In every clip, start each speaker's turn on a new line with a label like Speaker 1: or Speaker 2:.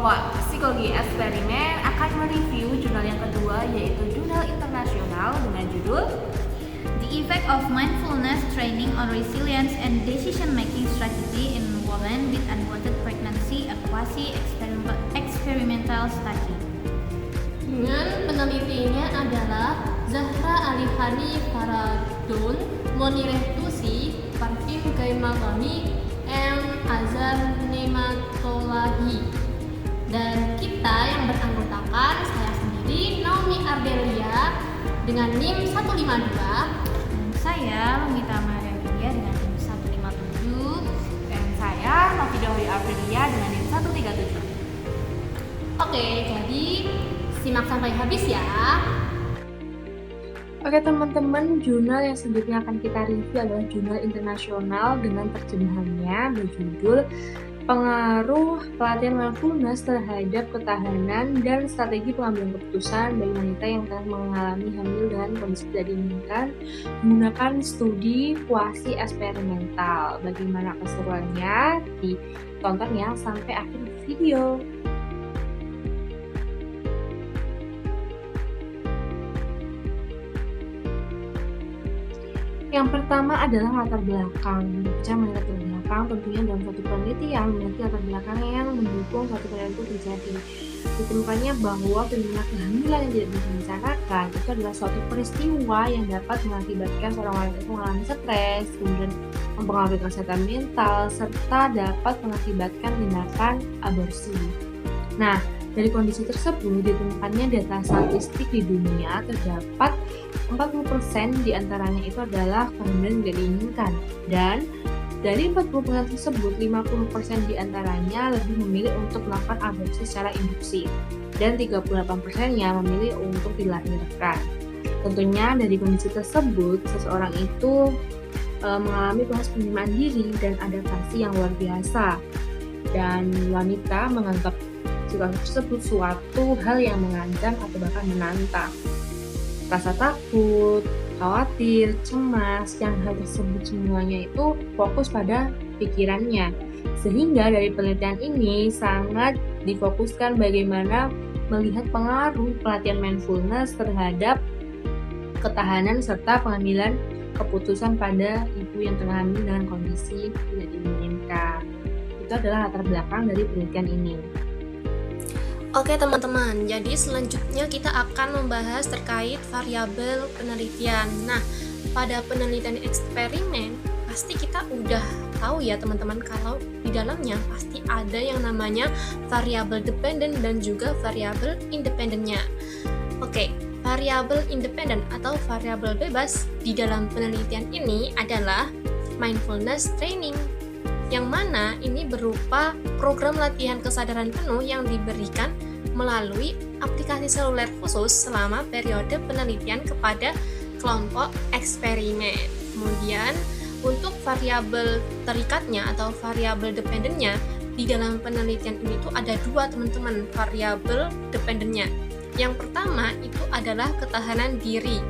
Speaker 1: Kelompok Psikologi Eksperimen akan mereview jurnal yang kedua, yaitu jurnal internasional dengan judul
Speaker 2: The Effect of Mindfulness Training on Resilience and Decision-Making Strategy in Women with Unwanted Pregnancy, a Quasi-Experimental Study.
Speaker 3: Dengan penelitinya adalah Zahra Alihani Faradun, Monireh Tusi, Parvin Gaimagami, and Azhar Nematolahi. Dan kita yang beranggotakan saya sendiri, Naomi Ardelia dengan NIM 152,
Speaker 2: Dan saya, Lumita Maria dengan NIM 157.
Speaker 1: dan saya Novidawi Aprilia dengan NIM 137.
Speaker 3: Oke, jadi simak sampai habis ya.
Speaker 4: Oke teman-teman, jurnal yang selanjutnya akan kita review adalah jurnal internasional dengan terjemahannya berjudul Pengaruh Pelatihan Mindfulness terhadap Ketahanan dan Strategi Pengambilan Keputusan bagi Wanita yang telah mengalami hamil dengan kondisi tidak diinginkan menggunakan studi kuasi eksperimental. Bagaimana keseruannya? Ditonton ya sampai akhir video. Yang pertama adalah latar belakang. Berbicara mengenai latar belakang, tentunya dalam suatu penelitian memiliki latar belakang yang mendukung suatu penelitian itu terjadi. Ditemukannya bahwa fenomena kehamilan yang tidak bisa direncanakan itu adalah suatu peristiwa yang dapat mengakibatkan seorang wanita itu mengalami stres, kemudian mempengaruhi kesehatan mental, serta dapat mengakibatkan tindakan aborsi. Nah, dari kondisi tersebut ditemukannya data statistik di dunia terdapat 40% diantaranya itu adalah kehamilan tidak diinginkan, dan dari 40% tersebut 50% diantaranya lebih memilih untuk melakukan aborsi secara induksi dan 38%-nya memilih untuk dilahirkan. Tentunya dari kondisi tersebut seseorang itu mengalami proses penerimaan diri dan adaptasi yang luar biasa, dan wanita menganggap situasi tersebut suatu hal yang mengancam atau bahkan menantang. Rasa takut, khawatir, cemas, yang hal tersebut semuanya itu fokus pada pikirannya. Sehingga dari penelitian ini sangat difokuskan bagaimana melihat pengaruh pelatihan mindfulness terhadap ketahanan serta pengambilan keputusan pada ibu yang tengah hamil dengan kondisi tidak diinginkan. Itu adalah latar belakang dari penelitian ini.
Speaker 3: Oke teman-teman, jadi selanjutnya kita akan membahas terkait variabel penelitian. Nah, pada penelitian eksperimen pasti kita udah tahu ya teman-teman kalau di dalamnya pasti ada yang namanya variabel dependen dan juga variabel independennya. Oke, variabel independen atau variabel bebas di dalam penelitian ini adalah mindfulness training, yang mana ini berupa program latihan kesadaran penuh yang diberikan melalui aplikasi seluler khusus selama periode penelitian kepada kelompok eksperimen. Kemudian untuk variabel terikatnya atau variabel dependennya di dalam penelitian ini tuh ada dua teman-teman variabel dependennya. Yang pertama itu adalah ketahanan diri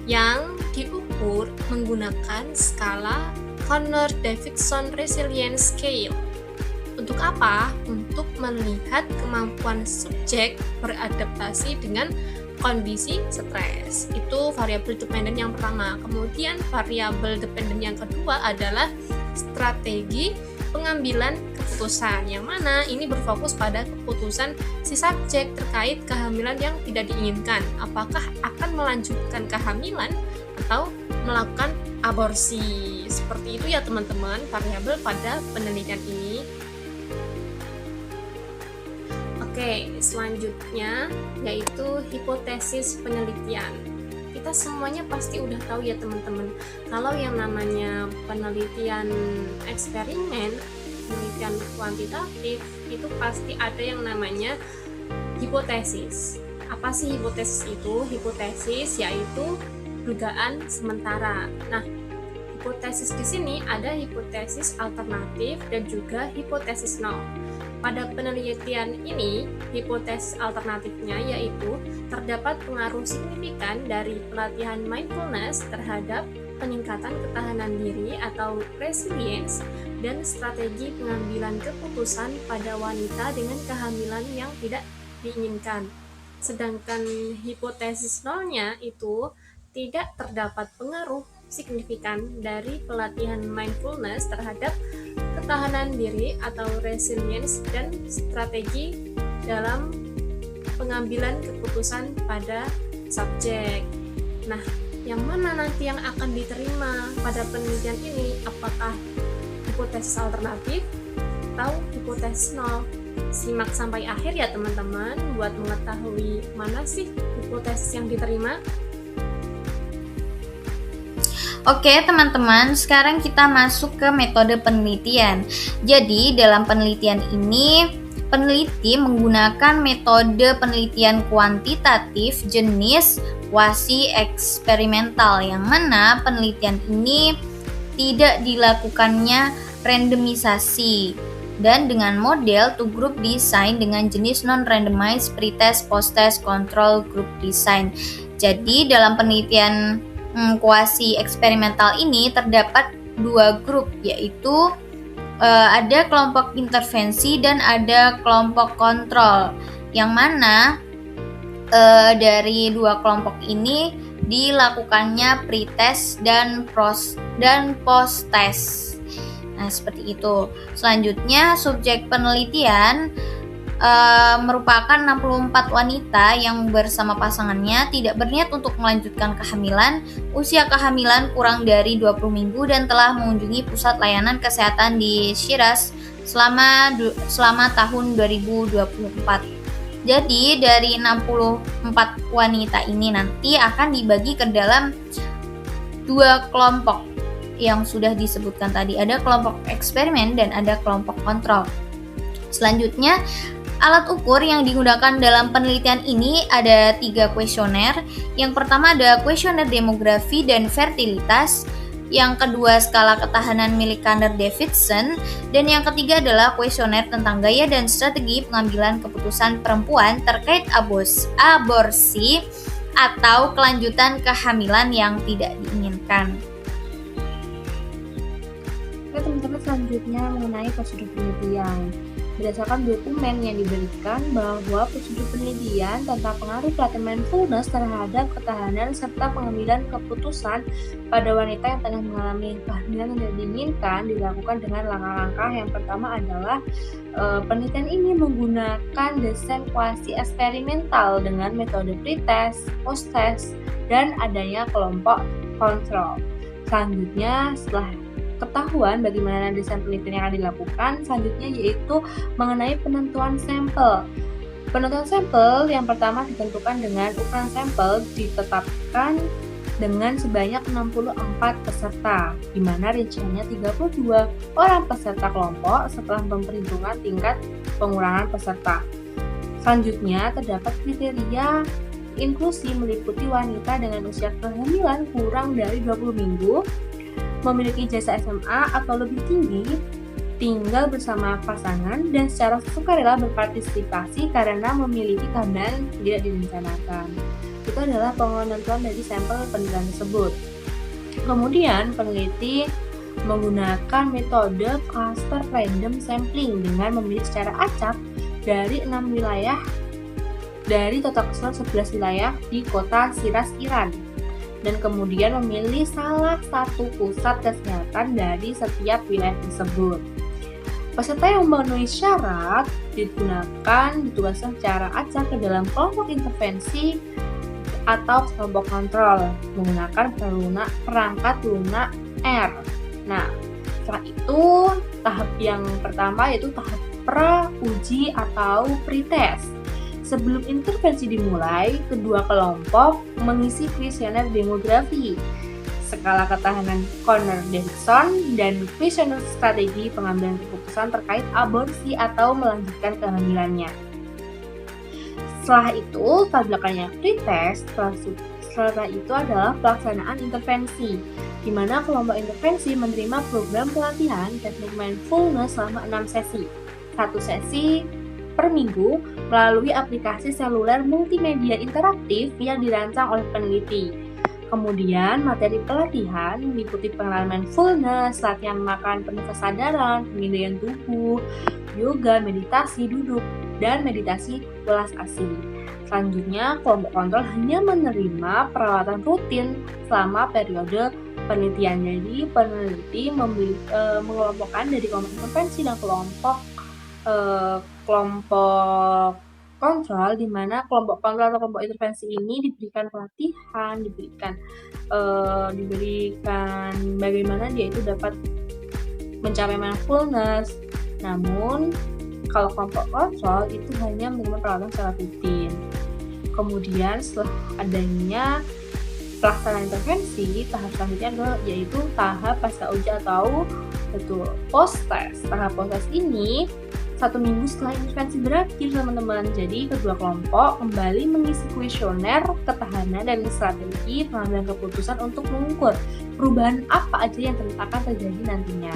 Speaker 3: yang diukur menggunakan skala Connor-Davidson Resilience Scale. Untuk apa? Untuk melihat kemampuan subjek beradaptasi dengan kondisi stres. Itu variabel dependen yang pertama. Kemudian variabel dependen yang kedua adalah strategi pengambilan keputusan, yang mana ini berfokus pada keputusan si subjek terkait kehamilan yang tidak diinginkan. Apakah akan melanjutkan kehamilan atau melakukan aborsi. Seperti itu ya teman-teman variabel pada penelitian ini. Oke, selanjutnya yaitu hipotesis penelitian. Kita semuanya pasti udah tahu ya teman-teman, kalau yang namanya penelitian eksperimen, penelitian kuantitatif, itu pasti ada yang namanya hipotesis. Apa sih hipotesis itu? Hipotesis yaitu dugaan sementara. Nah, hipotesis di sini ada hipotesis alternatif dan juga hipotesis nol. Pada penelitian ini, hipotesis alternatifnya yaitu terdapat pengaruh signifikan dari pelatihan mindfulness terhadap peningkatan ketahanan diri atau resilience dan strategi pengambilan keputusan pada wanita dengan kehamilan yang tidak diinginkan. Sedangkan hipotesis nolnya itu tidak terdapat pengaruh signifikan dari pelatihan mindfulness terhadap ketahanan diri atau resilience dan strategi dalam pengambilan keputusan pada subjek. Nah, yang mana nanti yang akan diterima pada penelitian ini? Apakah hipotesis alternatif atau hipotesis nol? Simak sampai akhir ya teman-teman buat mengetahui mana sih hipotesis yang diterima.
Speaker 2: Oke teman-teman, sekarang kita masuk ke metode penelitian. Jadi dalam penelitian ini, peneliti menggunakan metode penelitian kuantitatif jenis kuasi eksperimental, yang mana penelitian ini tidak dilakukannya randomisasi, dan dengan model two group design dengan jenis non-randomized pretest, post-test, control group design. Jadi dalam penelitian kuasi eksperimental ini terdapat dua grup, yaitu ada kelompok intervensi dan ada kelompok kontrol, yang mana dari dua kelompok ini dilakukannya pretest dan post-test. Nah, seperti itu. Selanjutnya, subjek penelitian merupakan 64 wanita yang bersama pasangannya tidak berniat untuk melanjutkan kehamilan, usia kehamilan kurang dari 20 minggu dan telah mengunjungi pusat layanan kesehatan di Shiraz selama tahun 2024. Jadi dari 64 wanita ini nanti akan dibagi ke dalam dua kelompok yang sudah disebutkan tadi. Ada kelompok eksperimen dan ada kelompok kontrol. Selanjutnya, alat ukur yang digunakan dalam penelitian ini ada 3 kuesioner. Yang pertama ada kuesioner demografi dan fertilitas, yang kedua skala ketahanan milik Kanner-Davidson, dan yang ketiga adalah kuesioner tentang gaya dan strategi pengambilan keputusan perempuan terkait aborsi atau kelanjutan kehamilan yang tidak diinginkan.
Speaker 4: Oke teman-teman, selanjutnya mengenai prosedur penelitian. Berdasarkan dokumen yang diberikan bahwa prosedur penelitian tentang pengaruh pelatihan mindfulness terhadap ketahanan serta pengambilan keputusan pada wanita yang tengah mengalami kehamilan yang tidak diinginkan dilakukan dengan langkah-langkah. Yang pertama adalah penelitian ini menggunakan desain kuasi eksperimental dengan metode pretest, post-test, dan adanya kelompok kontrol. Selanjutnya, setelah ketahuan bagaimana desain penelitian yang akan dilakukan, selanjutnya yaitu mengenai penentuan sampel. Penentuan sampel yang pertama ditentukan dengan ukuran sampel ditetapkan dengan sebanyak 64 peserta, di mana rinciannya 32 orang peserta kelompok setelah memperhitungkan tingkat pengurangan peserta. Selanjutnya terdapat kriteria inklusi meliputi wanita dengan usia kehamilan kurang dari 20 minggu, memiliki ijazah SMA atau lebih tinggi, tinggal bersama pasangan, dan secara sukarela berpartisipasi karena memiliki kehamilan tidak direncanakan. Itu adalah penentuan dari sampel penelitian tersebut. Kemudian peneliti menggunakan metode cluster random sampling dengan memilih secara acak dari 6 wilayah dari total keseluruhan 11 wilayah di kota Shiraz, Iran, dan kemudian memilih salah satu pusat kesehatan dari setiap wilayah tersebut. Peserta yang memenuhi syarat ditugaskan secara acak ke dalam kelompok intervensi atau kelompok kontrol menggunakan perangkat lunak R. Nah, setelah itu tahap yang pertama yaitu tahap pra-uji atau pretest. Sebelum intervensi dimulai, kedua kelompok mengisi kuesioner demografi, skala ketahanan Kanner-Davidson, dan kuesioner strategi pengambilan keputusan terkait aborsi atau melanjutkan kehamilannya. Setelah itu, tahap belakangnya pretest. Setelah itu adalah pelaksanaan intervensi, di mana kelompok intervensi menerima program pelatihan teknik mindfulness selama 6 sesi. 1 sesi per minggu melalui aplikasi seluler multimedia interaktif yang dirancang oleh peneliti. Kemudian materi pelatihan meliputi pengenalan mindfulness, latihan makan penuh kesadaran, pengendalian tubuh, yoga, meditasi duduk, dan meditasi welas asih. Selanjutnya, kelompok kontrol hanya menerima perawatan rutin selama periode penelitian. Jadi, peneliti mengelompokkan dari kelompok intervensi dan kelompok kontrol, di mana kelompok kontrol atau kelompok intervensi ini diberikan pelatihan, diberikan bagaimana dia itu dapat mencapai mindfulness. Namun, kalau kelompok kontrol itu hanya menerima perawatan secara rutin. Kemudian setelah adanya pelaksanaan intervensi, tahap selanjutnya adalah yaitu tahap pasca uji atau post test. Tahap post test ini 1 minggu setelah intervensi berakhir, teman-teman. Jadi kedua kelompok kembali mengisi kuesioner ketahanan dan strategi pengambilan keputusan untuk mengukur perubahan apa aja yang akan terjadi nantinya.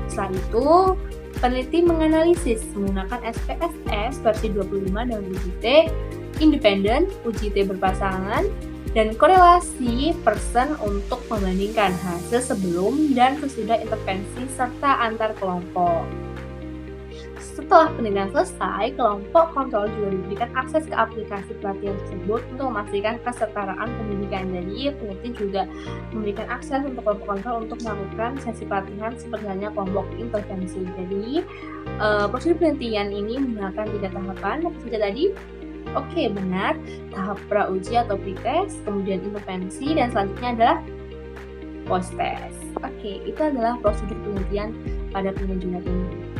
Speaker 4: Setelah itu, peneliti menganalisis menggunakan SPSS versi 25 dan UJT independen, UJT berpasangan, dan korelasi person untuk membandingkan hasil sebelum dan sesudah intervensi serta antar kelompok. Setelah penelitian selesai, kelompok kontrol juga diberikan akses ke aplikasi pelatihan tersebut untuk memastikan kesetaraan pendidikan. Jadi, peneliti juga memberikan akses untuk kelompok kontrol untuk melakukan sesi pelatihan seperti halnya kelompok intervensi. Jadi, prosedur penelitian ini menggunakan 3 tahapan. Apa saja tadi? Oke, benar. Tahap pra-uji atau pre-test, kemudian intervensi, dan selanjutnya adalah post-test. Oke, itu adalah prosedur penelitian pada penelitian ini.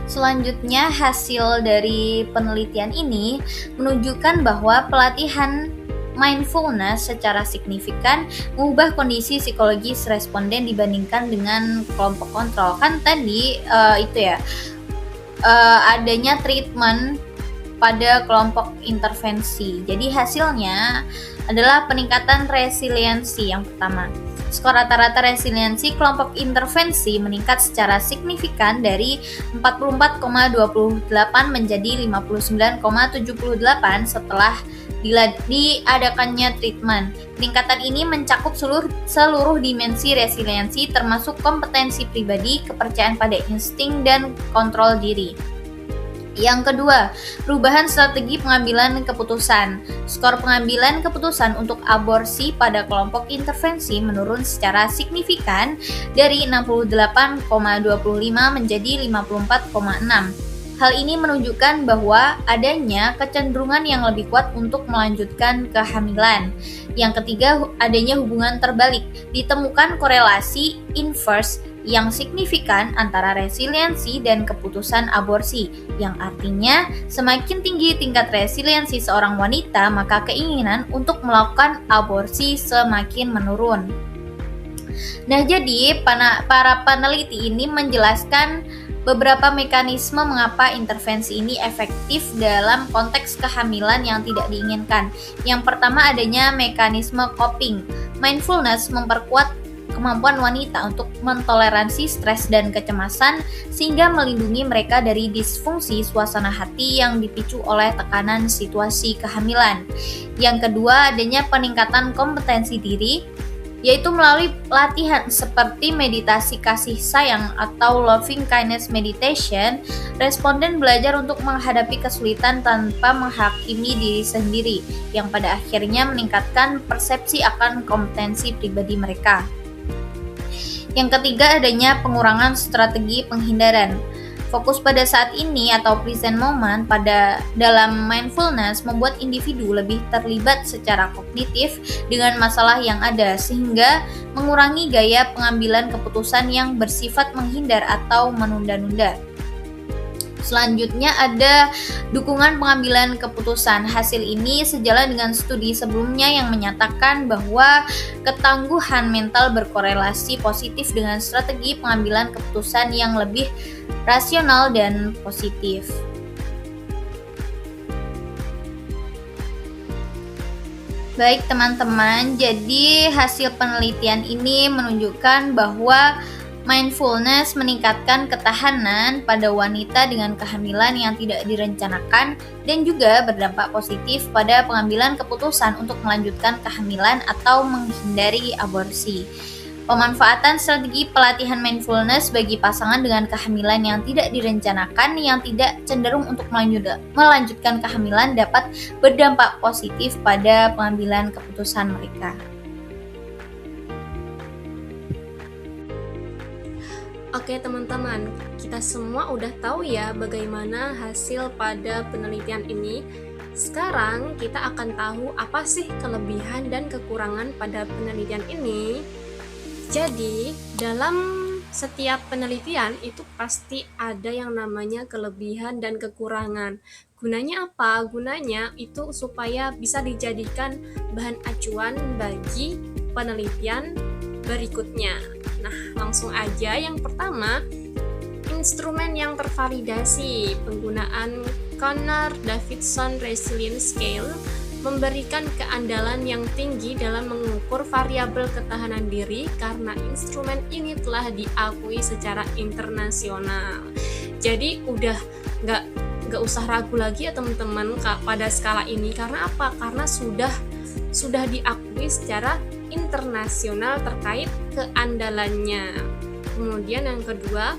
Speaker 2: Selanjutnya, hasil dari penelitian ini menunjukkan bahwa pelatihan mindfulness secara signifikan mengubah kondisi psikologis responden dibandingkan dengan kelompok kontrol. Kan tadi adanya treatment pada kelompok intervensi. Jadi hasilnya adalah peningkatan resiliensi yang pertama. Skor rata-rata resiliensi kelompok intervensi meningkat secara signifikan dari 44,28 menjadi 59,78 setelah diadakannya treatment. Peningkatan ini mencakup seluruh dimensi resiliensi termasuk kompetensi pribadi, kepercayaan pada insting, dan kontrol diri. Yang kedua, perubahan strategi pengambilan keputusan. Skor pengambilan keputusan untuk aborsi pada kelompok intervensi menurun secara signifikan dari 68,25 menjadi 54,6. Hal ini menunjukkan bahwa adanya kecenderungan yang lebih kuat untuk melanjutkan kehamilan. Yang ketiga, adanya hubungan terbalik. Ditemukan korelasi inverse yang signifikan antara resiliensi dan keputusan aborsi, yang artinya semakin tinggi tingkat resiliensi seorang wanita, maka keinginan untuk melakukan aborsi semakin menurun. Nah, jadi para peneliti ini menjelaskan beberapa mekanisme mengapa intervensi ini efektif dalam konteks kehamilan yang tidak diinginkan. Yang pertama, adanya mekanisme coping. Mindfulness memperkuat kemampuan wanita untuk mentoleransi stres dan kecemasan sehingga melindungi mereka dari disfungsi suasana hati yang dipicu oleh tekanan situasi kehamilan. Yang kedua, adanya peningkatan kompetensi diri, yaitu melalui latihan seperti meditasi kasih sayang atau loving kindness meditation. Responden belajar untuk menghadapi kesulitan tanpa menghakimi diri sendiri, yang pada akhirnya meningkatkan persepsi akan kompetensi pribadi mereka. Yang ketiga, adanya pengurangan strategi penghindaran. Fokus pada saat ini atau present moment dalam mindfulness membuat individu lebih terlibat secara kognitif dengan masalah yang ada, sehingga mengurangi gaya pengambilan keputusan yang bersifat menghindar atau menunda-nunda. Selanjutnya ada dukungan pengambilan keputusan. Hasil ini sejalan dengan studi sebelumnya yang menyatakan bahwa ketangguhan mental berkorelasi positif dengan strategi pengambilan keputusan yang lebih rasional dan positif. Baik teman-teman, jadi hasil penelitian ini menunjukkan bahwa Mindfulness meningkatkan ketahanan pada wanita dengan kehamilan yang tidak direncanakan dan juga berdampak positif pada pengambilan keputusan untuk melanjutkan kehamilan atau menghindari aborsi. Pemanfaatan strategi pelatihan mindfulness bagi pasangan dengan kehamilan yang tidak direncanakan yang tidak cenderung untuk melanjutkan kehamilan dapat berdampak positif pada pengambilan keputusan mereka.
Speaker 3: Oke teman-teman, kita semua udah tahu ya bagaimana hasil pada penelitian ini. Sekarang kita akan tahu apa sih kelebihan dan kekurangan pada penelitian ini. Jadi, dalam setiap penelitian itu pasti ada yang namanya kelebihan dan kekurangan. Gunanya apa? Gunanya itu supaya bisa dijadikan bahan acuan bagi penelitian berikutnya. Nah, langsung aja yang pertama, instrumen yang tervalidasi. Penggunaan Connor-Davidson Resilience Scale memberikan keandalan yang tinggi dalam mengukur variabel ketahanan diri karena instrumen ini telah diakui secara internasional. Jadi udah nggak usah ragu lagi ya teman-teman pada skala ini. Karena apa? Karena sudah diakui secara internasional terkait keandalannya. Kemudian yang kedua,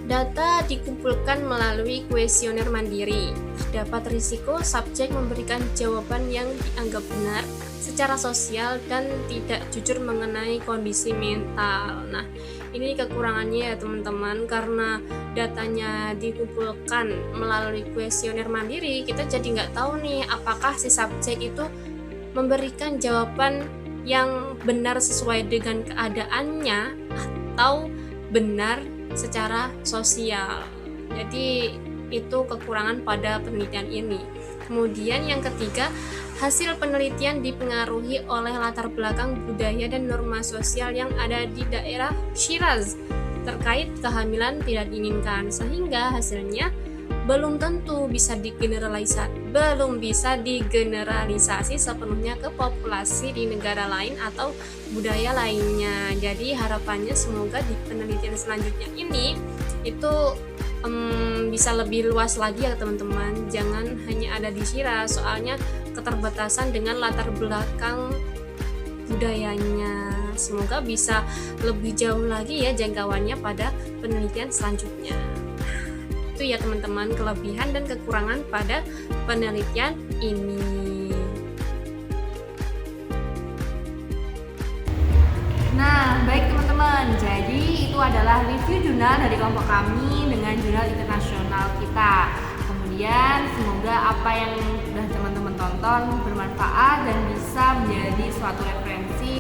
Speaker 3: data dikumpulkan melalui kuesioner mandiri. Terdapat risiko subjek memberikan jawaban yang dianggap benar secara sosial dan tidak jujur mengenai kondisi mental. Nah, ini kekurangannya ya teman-teman, karena datanya dikumpulkan melalui kuesioner mandiri, kita jadi nggak tahu nih apakah si subjek itu memberikan jawaban yang benar sesuai dengan keadaannya atau benar secara sosial. Jadi itu kekurangan pada penelitian ini. Kemudian yang ketiga, hasil penelitian dipengaruhi oleh latar belakang budaya dan norma sosial yang ada di daerah Shiraz terkait kehamilan tidak diinginkan, sehingga hasilnya belum tentu bisa digeneralisasi sepenuhnya ke populasi di negara lain atau budaya lainnya. Jadi harapannya semoga di penelitian selanjutnya ini itu bisa lebih luas lagi ya teman-teman. Jangan hanya ada di Shiraz, soalnya keterbatasan dengan latar belakang budayanya. Semoga bisa lebih jauh lagi ya jangkauannya pada penelitian selanjutnya. Itu ya teman-teman kelebihan dan kekurangan pada penelitian ini.
Speaker 1: Nah, baik teman-teman, jadi itu adalah review jurnal dari kelompok kami dengan jurnal internasional kita. Kemudian semoga apa yang sudah teman-teman tonton bermanfaat dan bisa menjadi suatu referensi